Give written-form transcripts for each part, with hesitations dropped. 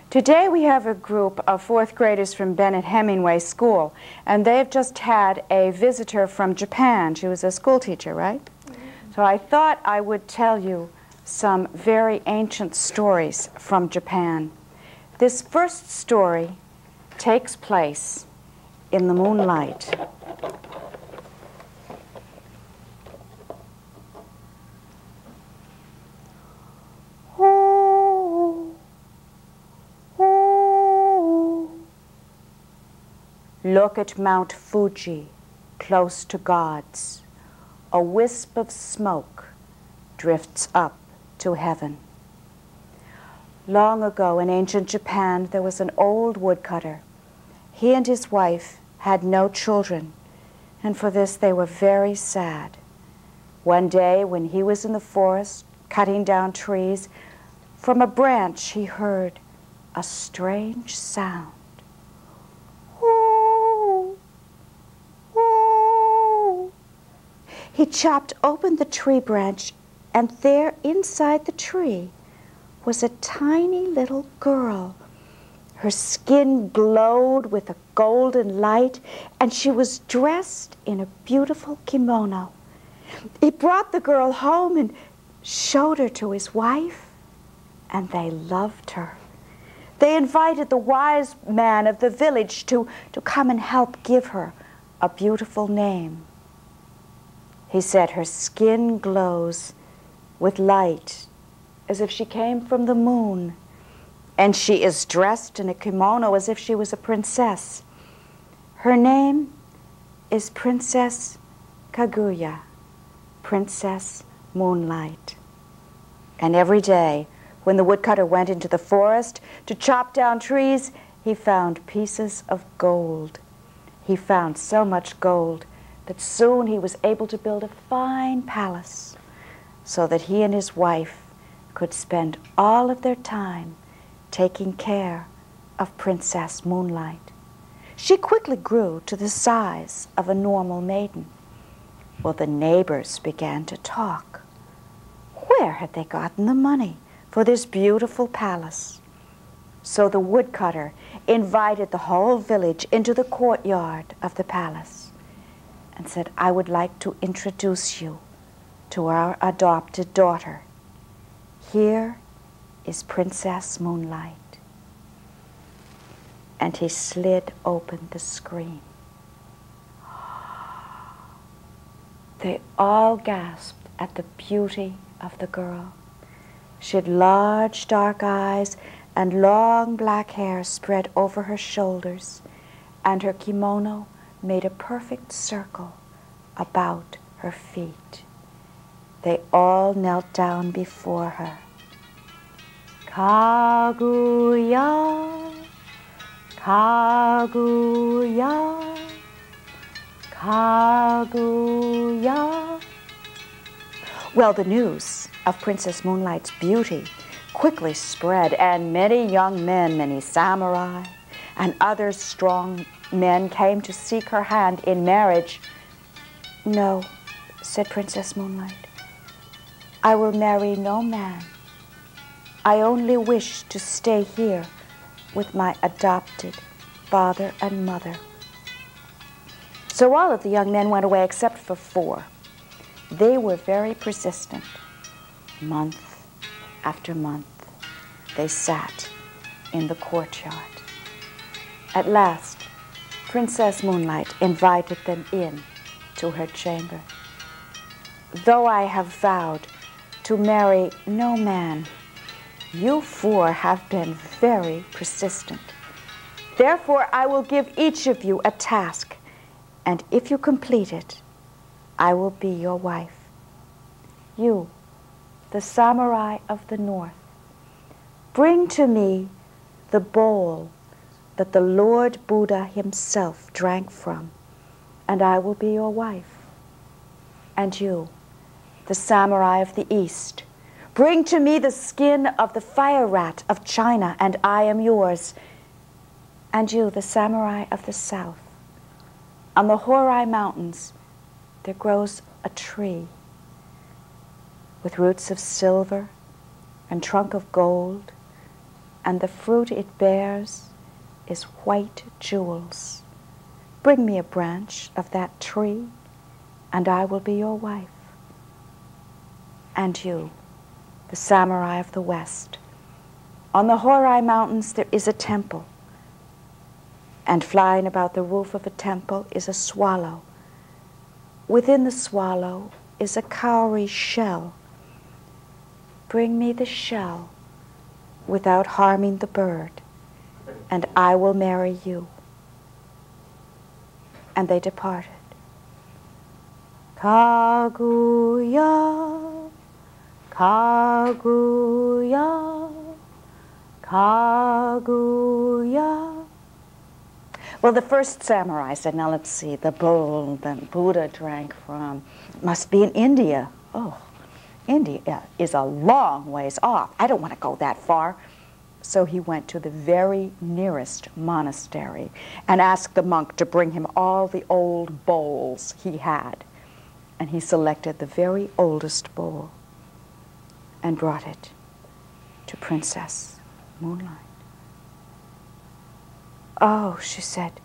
Today we have a group of fourth graders from Bennett Hemingway School, and they've just had a visitor from Japan. She was a school teacher, right? Mm-hmm. So I thought I would tell you some very ancient stories from Japan. This first story takes place in the moonlight. Look at Mount Fuji, close to God's. A wisp of smoke drifts up to heaven. Long ago in ancient Japan, there was an old woodcutter. He and his wife had no children, and for this they were very sad. One day when he was in the forest cutting down trees, from a branch he heard a strange sound. He chopped open the tree branch, and there inside the tree was a tiny little girl. Her skin glowed with a golden light, and she was dressed in a beautiful kimono. He brought the girl home and showed her to his wife, and they loved her. They invited the wise man of the village to come and help give her a beautiful name. He said, her skin glows with light as if she came from the moon, and she is dressed in a kimono as if she was a princess. Her name is Princess Kaguya, Princess Moonlight. And every day, when the woodcutter went into the forest to chop down trees, he found pieces of gold. He found so much gold that soon he was able to build a fine palace so that he and his wife could spend all of their time taking care of Princess Moonlight. She quickly grew to the size of a normal maiden. Well, the neighbors began to talk. Where had they gotten the money for this beautiful palace? So the woodcutter invited the whole village into the courtyard of the palace and said, I would like to introduce you to our adopted daughter. Here is Princess Moonlight. And he slid open the screen. They all gasped at the beauty of the girl. She had large dark eyes and long black hair spread over her shoulders, and her kimono made a perfect circle about her feet. They all knelt down before her. Kaguya, Kaguya, Kaguya. Well, the news of Princess Moonlight's beauty quickly spread, and many young men, many samurai, and other strong men came to seek her hand in marriage. No, said Princess Moonlight, I will marry no man. I only wish to stay here with my adopted father and mother. So all of the young men went away except for 4. They were very persistent. Month after month, they sat in the courtyard. At last, Princess Moonlight invited them in to her chamber. Though I have vowed to marry no man, you four have been very persistent. Therefore, I will give each of you a task, and if you complete it, I will be your wife. You, the samurai of the north, bring to me the bowl that the Lord Buddha himself drank from, and I will be your wife. And you, the samurai of the east, bring to me the skin of the fire rat of China, and I am yours. And you, the samurai of the south, on the Horai Mountains there grows a tree with roots of silver and trunk of gold, and the fruit it bears is white jewels. Bring me a branch of that tree, and I will be your wife. And you, the samurai of the west, on the Horai Mountains there is a temple, and flying about the roof of a temple is a swallow. Within the swallow is a cowrie shell. Bring me the shell without harming the bird, and I will marry you. And they departed. Kaguya, Kaguya, Kaguya. Well, the first samurai said, now let's see, the bowl that Buddha drank from must be in India. Oh, India is a long ways off. I don't want to go that far. So he went to the very nearest monastery and asked the monk to bring him all the old bowls he had. And he selected the very oldest bowl and brought it to Princess Moonlight. Oh, she said,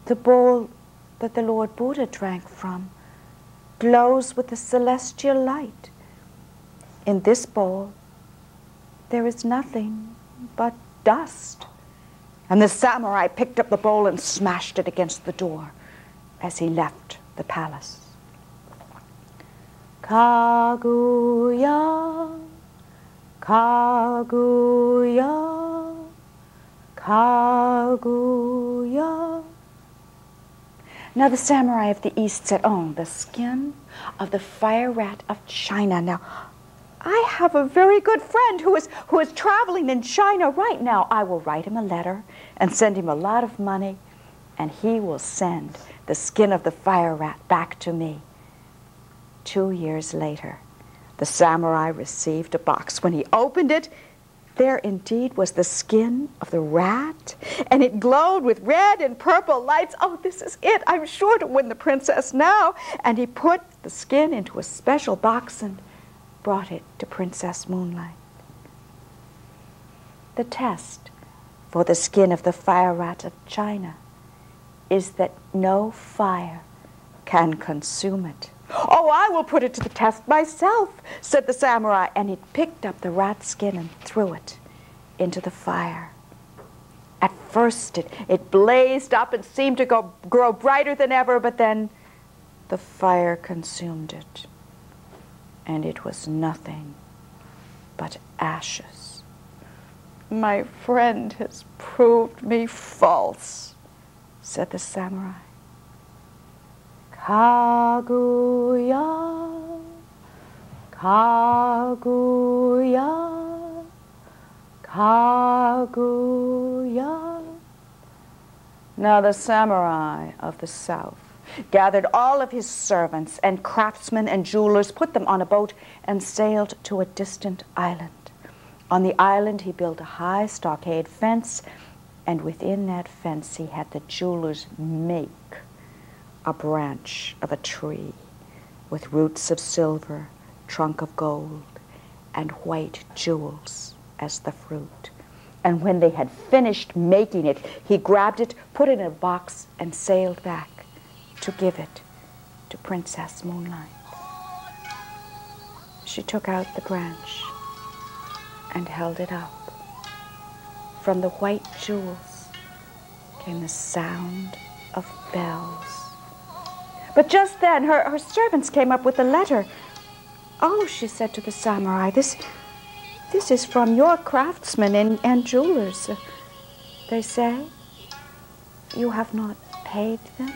the bowl that the Lord Buddha drank from glows with the celestial light. In this bowl, there is nothing but dust. And the samurai picked up the bowl and smashed it against the door as he left the palace. Kaguya, Kaguya, Kaguya. Now the samurai of the east said, oh, the skin of the fire rat of China. Now, I have a very good friend who is traveling in China right now. I will write him a letter and send him a lot of money, and he will send the skin of the fire rat back to me. 2 years later, the samurai received a box. When he opened it, there indeed was the skin of the rat, and it glowed with red and purple lights. Oh, this is it. I'm sure to win the princess now. And he put the skin into a special box and brought it to Princess Moonlight. The test for the skin of the fire rat of China is that no fire can consume it. Oh, I will put it to the test myself, said the samurai, and he picked up the rat skin and threw it into the fire. At first it blazed up and seemed to grow brighter than ever, but then the fire consumed it, and it was nothing but ashes. My friend has proved me false, said the samurai. Kaguya, Kaguya, Kaguya. Now the samurai of the south gathered all of his servants and craftsmen and jewelers, put them on a boat, and sailed to a distant island. On the island he built a high stockade fence, and within that fence he had the jewelers make a branch of a tree with roots of silver, trunk of gold, and white jewels as the fruit. And when they had finished making it, he grabbed it, put it in a box, and sailed back to give it to Princess Moonlight. She took out the branch and held it up. From the white jewels came the sound of bells. But just then her servants came up with a letter. "Oh," she said to the samurai, this is from your craftsmen and jewelers. They say you have not paid them."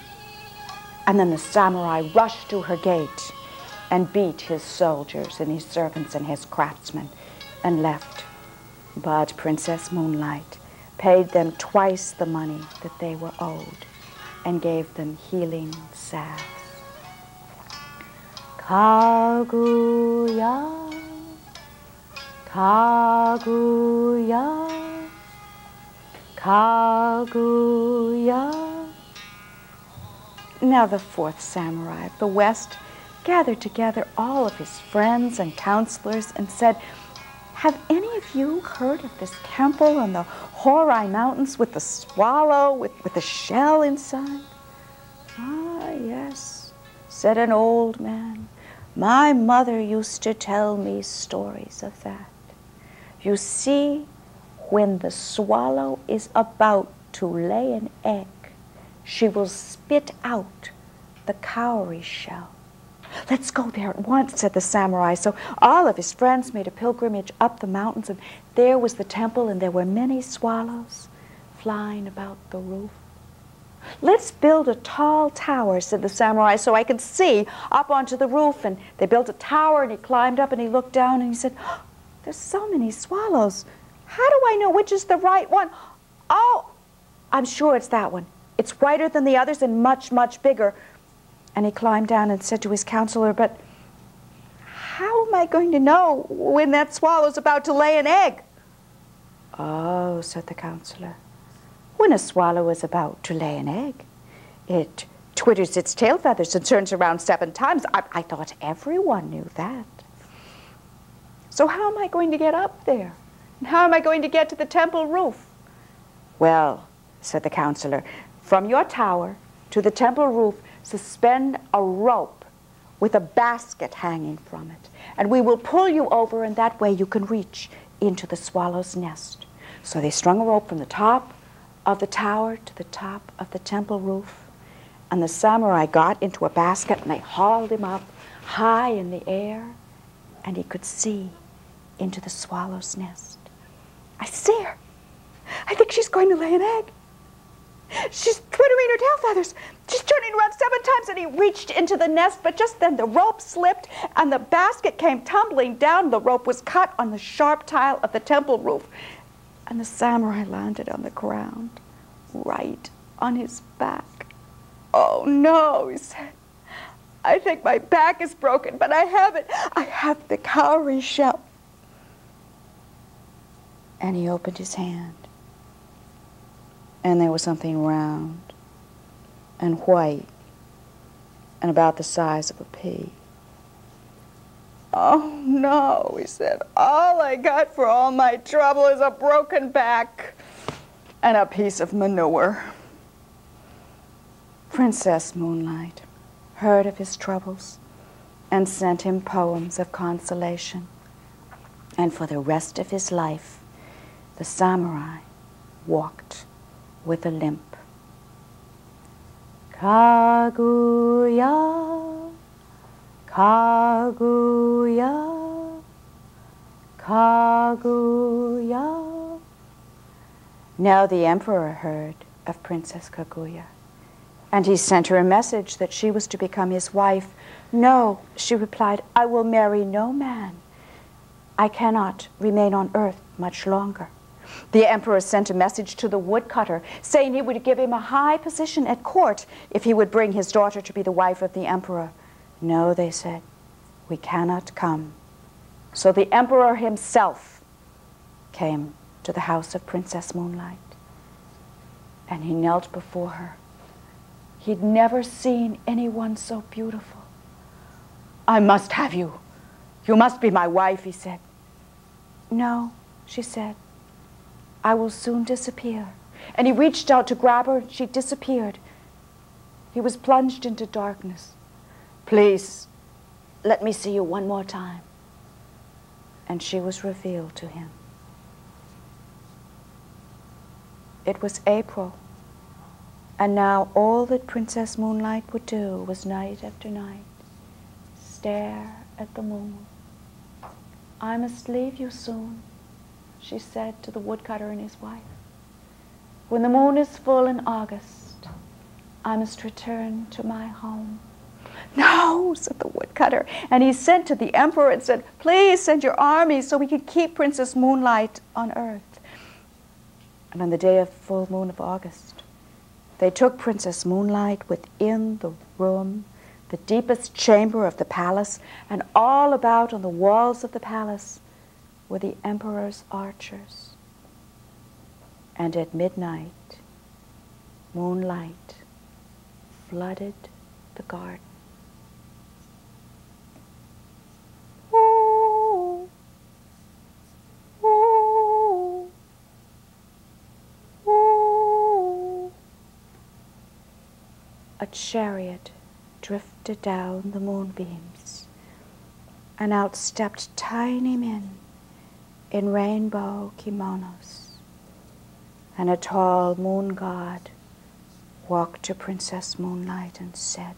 And then the samurai rushed to her gate and beat his soldiers and his servants and his craftsmen and left. But Princess Moonlight paid them twice the money that they were owed and gave them healing salves. Kaguya, Kaguya, Kaguya. Now the fourth samurai of the West gathered together all of his friends and counselors and said, "Have any of you heard of this temple on the Horai Mountains with the swallow with the shell inside?" "Ah, yes," said an old man. "My mother used to tell me stories of that. You see, when the swallow is about to lay an egg, she will spit out the cowrie shell." "Let's go there at once," said the samurai. So all of his friends made a pilgrimage up the mountains, and there was the temple, and there were many swallows flying about the roof. "Let's build a tall tower," said the samurai, "so I can see up onto the roof." And they built a tower, and he climbed up, and he looked down, and he said, "Oh, there's so many swallows. How do I know which is the right one? Oh, I'm sure it's that one. It's whiter than the others and much, much bigger." And he climbed down and said to his counselor, "But how am I going to know when that swallow's about to lay an egg?" "Oh," said the counselor, "when a swallow is about to lay an egg, it twitters its tail feathers and turns around 7 times. I thought everyone knew that." "So how am I going to get up there? And how am I going to get to the temple roof?" "Well," said the counselor, "from your tower to the temple roof, suspend a rope with a basket hanging from it, and we will pull you over, and that way you can reach into the swallow's nest." So they strung a rope from the top of the tower to the top of the temple roof, and the samurai got into a basket, and they hauled him up high in the air, and he could see into the swallow's nest. "I see her. I think she's going to lay an egg. She's twittering her tail feathers. She's turning around 7 times." And he reached into the nest, but just then the rope slipped and the basket came tumbling down. The rope was cut on the sharp tile of the temple roof, and the samurai landed on the ground, right on his back. "Oh no," he said. "I think my back is broken, but I have it. I have the cowrie shell." And he opened his hand, and there was something round and white and about the size of a pea. "Oh no," he said, "all I got for all my trouble is a broken back and a piece of manure." Princess Moonlight heard of his troubles and sent him poems of consolation. And for the rest of his life, the samurai walked with a limp. Kaguya, Kaguya, Kaguya. Now the emperor heard of Princess Kaguya, and he sent her a message that she was to become his wife. "No," she replied, "I will marry no man. I cannot remain on earth much longer." The emperor sent a message to the woodcutter, saying he would give him a high position at court if he would bring his daughter to be the wife of the emperor. "No," they said, "we cannot come." So the emperor himself came to the house of Princess Moonlight, and he knelt before her. He'd never seen anyone so beautiful. "I must have you. You must be my wife," he said. "No," she said, "I will soon disappear." And he reached out to grab her, and she disappeared. He was plunged into darkness. "Please, let me see you one more time." And she was revealed to him. It was April And now all that Princess Moonlight would do was night after night stare at the moon. "I must leave you soon," she said to the woodcutter and his wife. "When the moon is full in August, I must return to my home." "No," said the woodcutter, and he sent to the emperor and said, "Please send your army so we can keep Princess Moonlight on earth." And on the day of full moon of August, they took Princess Moonlight within the room, the deepest chamber of the palace, and all about on the walls of the palace were the emperor's archers. And at midnight, moonlight flooded the garden. Ooh, ooh, ooh. A chariot drifted down the moonbeams, and out stepped tiny men in rainbow kimonos, and a tall moon god walked to Princess Moonlight and said,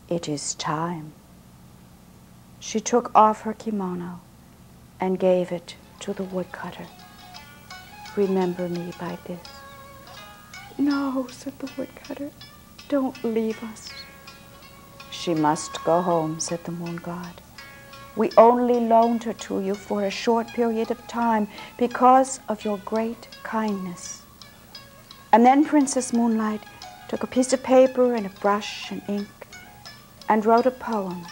"It is time." She took off her kimono and gave it to the woodcutter. "Remember me by this." "No," said the woodcutter, "don't leave us." "She must go home," said the moon god. "We only loaned her to you for a short period of time because of your great kindness." And then Princess Moonlight took a piece of paper and a brush and ink and wrote a poem.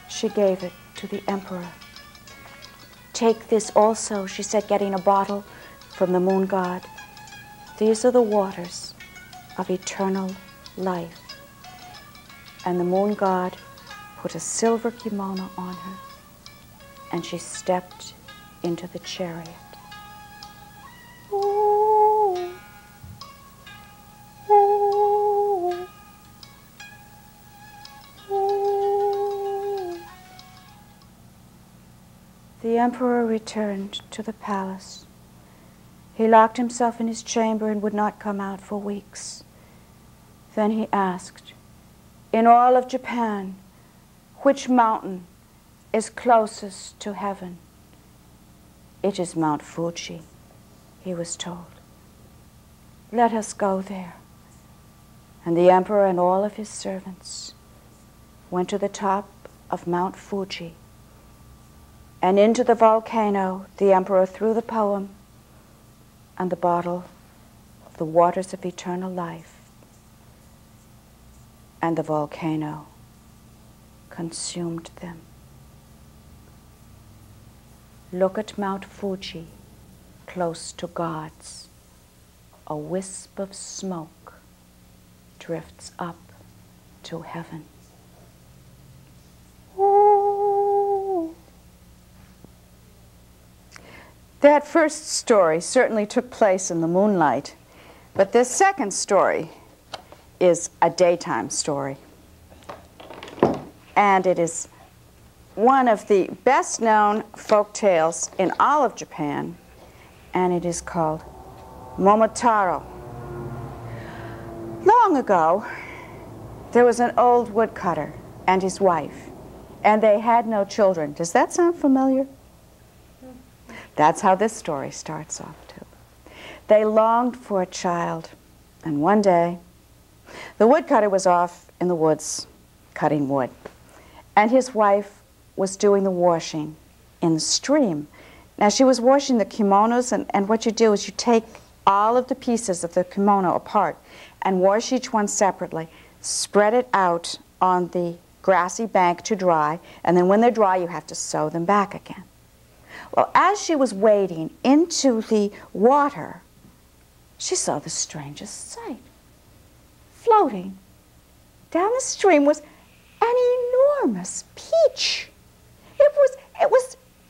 She gave it to the emperor. "Take this also," she said, getting a bottle from the moon god. "These are the waters of eternal life." And the moon god put a silver kimono on her, and she stepped into the chariot. Ooh, ooh, ooh. The emperor returned to the palace. He locked himself in his chamber and would not come out for weeks. Then he asked, "In all of Japan, which mountain is closest to heaven?" "It is Mount Fuji," he was told. "Let us go there." And the emperor and all of his servants went to the top of Mount Fuji. And into the volcano the emperor threw the poem and the bottle of the waters of eternal life. And the volcano consumed them. Look at Mount Fuji, close to God's. A wisp of smoke drifts up to heaven. Ooh. That first story certainly took place in the moonlight, but this second story is a daytime story. And it is one of the best-known folk tales in all of Japan, and it is called Momotaro. Long ago, there was an old woodcutter and his wife, and they had no children. Does that sound familiar? That's how this story starts off, too. They longed for a child, and one day, the woodcutter was off in the woods cutting wood, and his wife was doing the washing in the stream. Now, she was washing the kimonos, and what you do is you take all of the pieces of the kimono apart and wash each one separately, spread it out on the grassy bank to dry, and then when they're dry, you have to sew them back again. Well, as she was wading into the water, she saw the strangest sight. Floating down the stream was an enormous peach.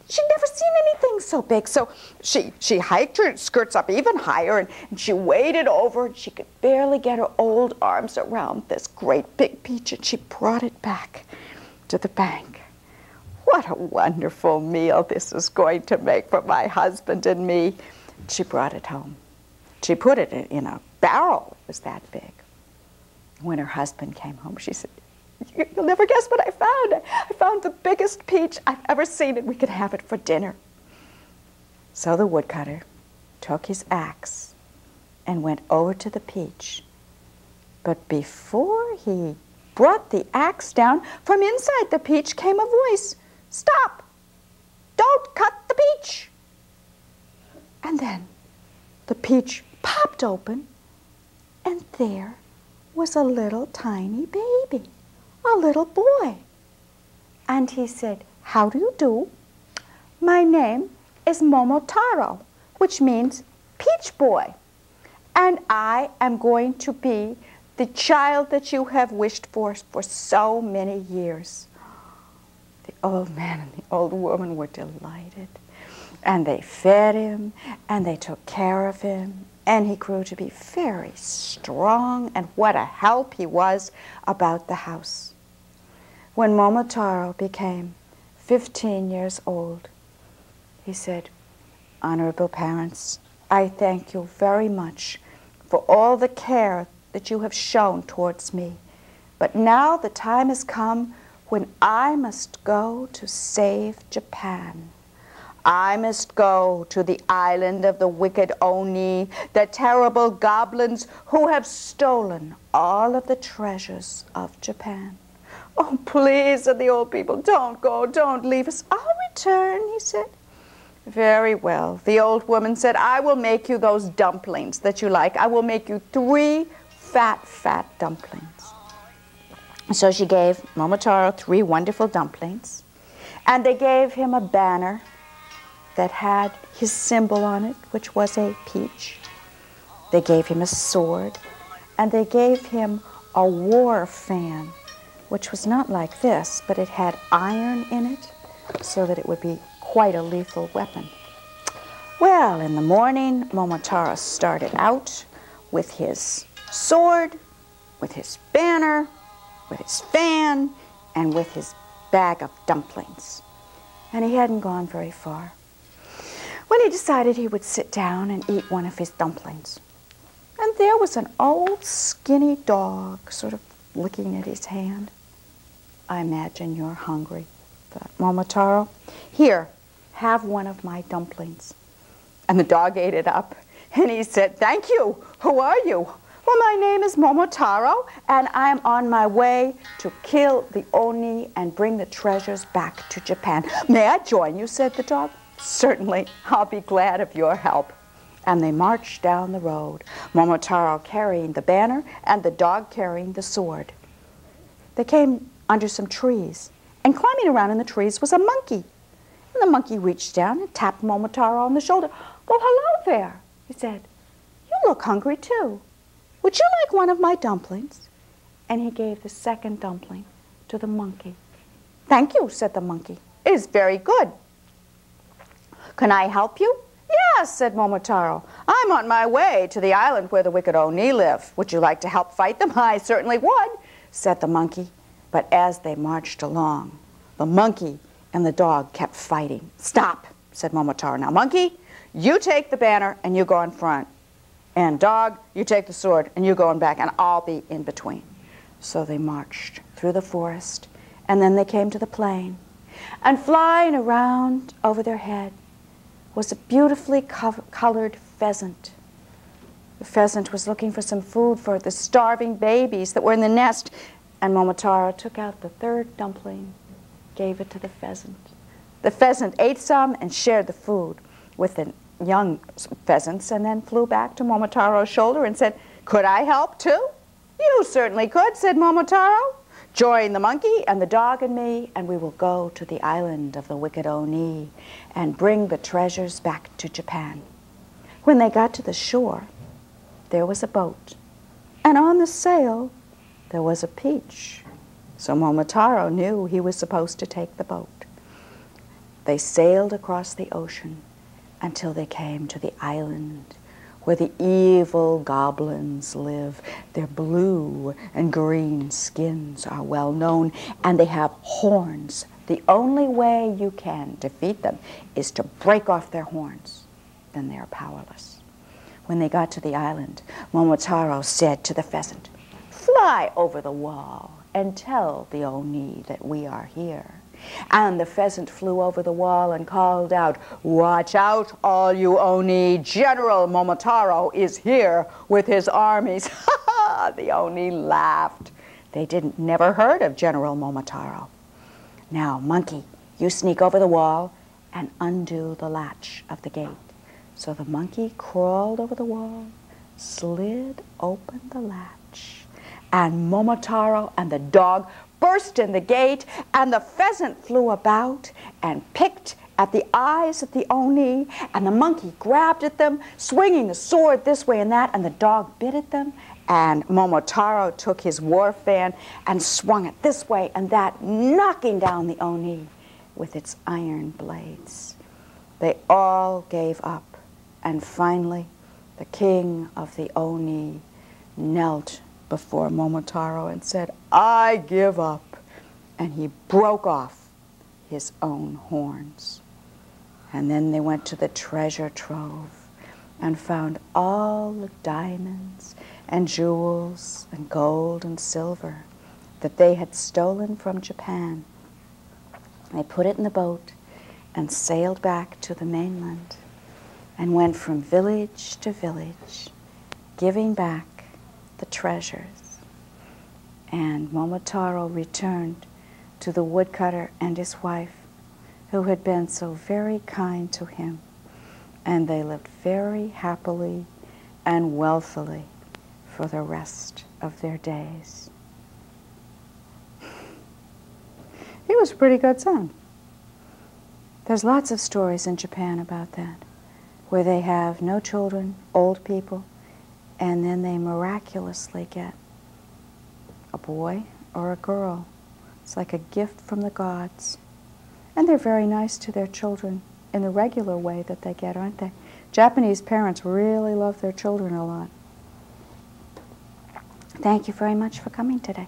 She'd never seen anything so big. So she hiked her skirts up even higher, and she waded over, and she could barely get her old arms around this great big peach, and she brought it back to the bank. What a wonderful meal this is going to make for my husband and me. She brought it home. She put it in a barrel was that big. When her husband came home, she said, "You'll never guess what I found. I found the biggest peach I've ever seen, and we could have it for dinner." So the woodcutter took his axe and went over to the peach. But before he brought the axe down, from inside the peach came a voice, "Stop! Don't cut the peach!" And then the peach popped open, and there was a little tiny baby, a little boy. And he said, "How do you do? My name is Momotaro, which means peach boy. And I am going to be the child that you have wished for so many years." The old man and the old woman were delighted. And they fed him, and they took care of him, and he grew to be very strong, and what a help he was about the house. When Momotaro became 15 years old, he said, "Honorable parents, I thank you very much for all the care that you have shown towards me. But now the time has come when I must go to save Japan. I must go to the island of the wicked Oni, the terrible goblins who have stolen all of the treasures of Japan." "Oh, please," said the old people, "don't go, don't leave us." "I'll return," he said. "Very well." The old woman said, "I will make you those dumplings that you like. I will make you 3 fat dumplings." So she gave Momotaro 3 wonderful dumplings, and they gave him a banner that had his symbol on it, which was a peach. They gave him a sword, and they gave him a war fan, which was not like this, but it had iron in it, so that it would be quite a lethal weapon. Well, in the morning, Momotaro started out with his sword, with his banner, with his fan, and with his bag of dumplings. And he hadn't gone very far when he decided he would sit down and eat one of his dumplings. And there was an old skinny dog sort of licking at his hand. "I imagine you're hungry," thought Momotaro. "Here, have one of my dumplings." And the dog ate it up, and he said, "Thank you. Who are you?" "Well, my name is Momotaro, and I am on my way to kill the Oni and bring the treasures back to Japan." "May I join you?" said the dog. "Certainly. I'll be glad of your help." And they marched down the road, Momotaro carrying the banner and the dog carrying the sword. They came under some trees, and climbing around in the trees was a monkey. And the monkey reached down and tapped Momotaro on the shoulder. "Well, hello there," he said. "You look hungry too. Would you like one of my dumplings?" And he gave the second dumpling to the monkey. "Thank you," said the monkey. "It is very good. Can I help you?" "Yes," said Momotaro. "I'm on my way to the island where the wicked Oni live. Would you like to help fight them?" "I certainly would," said the monkey. But as they marched along, the monkey and the dog kept fighting. "Stop," said Momotaro. "Now, monkey, you take the banner and you go in front. And dog, you take the sword and you go in back, and I'll be in between." So they marched through the forest, and then they came to the plain. And flying around over their head was a beautifully colored pheasant. The pheasant was looking for some food for the starving babies that were in the nest, and Momotaro took out the 3rd dumpling, gave it to the pheasant. The pheasant ate some and shared the food with the young pheasants, and then flew back to Momotaro's shoulder and said, "Could I help too?" "You certainly could," said Momotaro. "Join the monkey and the dog and me, and we will go to the island of the wicked Oni and bring the treasures back to Japan." When they got to the shore, there was a boat, and on the sail there was a peach. So Momotaro knew he was supposed to take the boat. They sailed across the ocean until they came to the island where the evil goblins live. Their blue and green skins are well known, and they have horns. The only way you can defeat them is to break off their horns. Then they are powerless. When they got to the island, Momotaro said to the pheasant, "Fly over the wall and tell the Oni that we are here." And the pheasant flew over the wall and called out, "Watch out, all you Oni! General Momotaro is here with his armies." The Oni laughed. They never heard of General Momotaro. "Now, monkey, you sneak over the wall and undo the latch of the gate." So the monkey crawled over the wall, slid open the latch, and Momotaro and the dog burst in the gate, and the pheasant flew about and picked at the eyes of the Oni, and the monkey grabbed at them, swinging the sword this way and that, and the dog bit at them, and Momotaro took his war fan and swung it this way and that, knocking down the Oni with its iron blades. They all gave up, and finally the king of the Oni knelt before Momotaro and said, "I give up." And he broke off his own horns. And then they went to the treasure trove and found all the diamonds and jewels and gold and silver that they had stolen from Japan. They put it in the boat and sailed back to the mainland and went from village to village, giving back the treasures. And Momotaro returned to the woodcutter and his wife, who had been so very kind to him, and they lived very happily and wealthily for the rest of their days. He was a pretty good son. There's lots of stories in Japan about that, where they have no children, old people, and then they miraculously get a boy or a girl. It's like a gift from the gods. And they're very nice to their children in the regular way that they get, aren't they? Japanese parents really love their children a lot. Thank you very much for coming today.